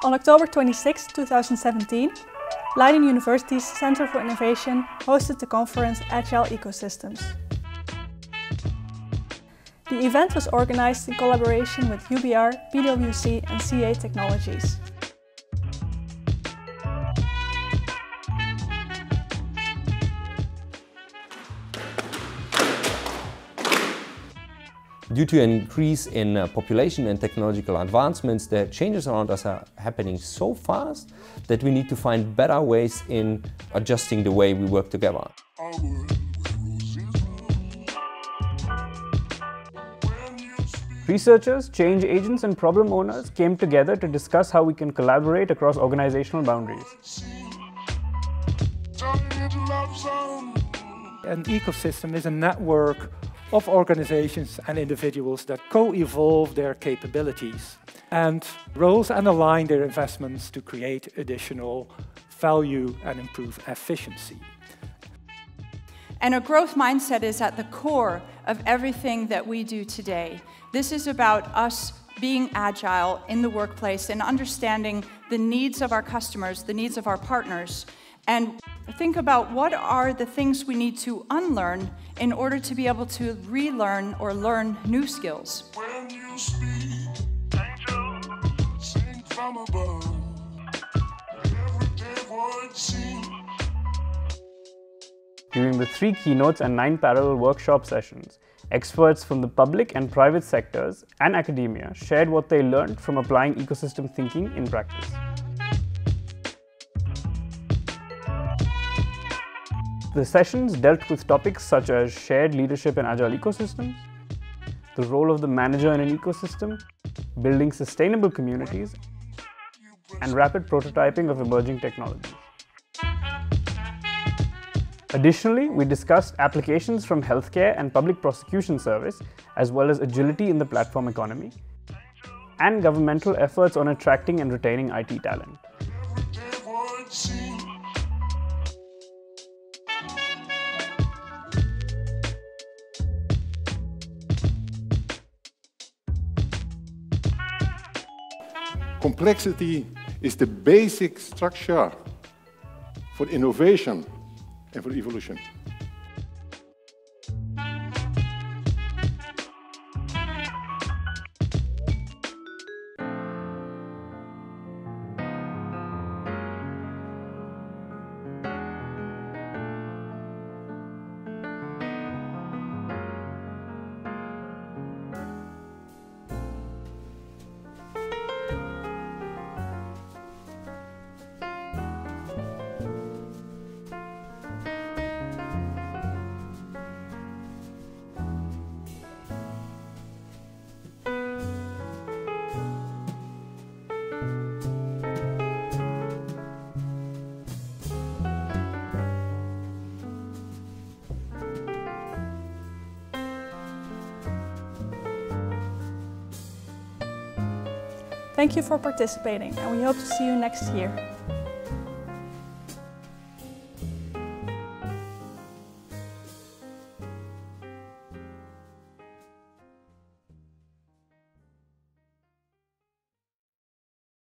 On October 26, 2017, Leiden University's Center for Innovation hosted the conference Agile Ecosystems. The event was organized in collaboration with UBR, PwC and CA Technologies. Due to an increase in population and technological advancements, the changes around us are happening so fast that we need to find better ways in adjusting the way we work together. Researchers, change agents and problem owners came together to discuss how we can collaborate across organizational boundaries. An ecosystem is a network of organizations and individuals that co-evolve their capabilities and roles and align their investments to create additional value and improve efficiency. And a growth mindset is at the core of everything that we do today. This is about us being agile in the workplace and understanding the needs of our customers, the needs of our partners, and think about what are the things we need to unlearn in order to be able to relearn or learn new skills. When you speak, angel, sing from above. Everyday voice sing. During the 3 keynotes and 9 parallel workshop sessions, experts from the public and private sectors and academia shared what they learned from applying ecosystem thinking in practice. The sessions dealt with topics such as shared leadership in agile ecosystems, the role of the manager in an ecosystem, building sustainable communities, and rapid prototyping of emerging technologies. Additionally, we discussed applications from healthcare and public prosecution service, as well as agility in the platform economy, and governmental efforts on attracting and retaining IT talent. Complexity is the basic structure for innovation and for evolution. Thank you for participating, and we hope to see you next year.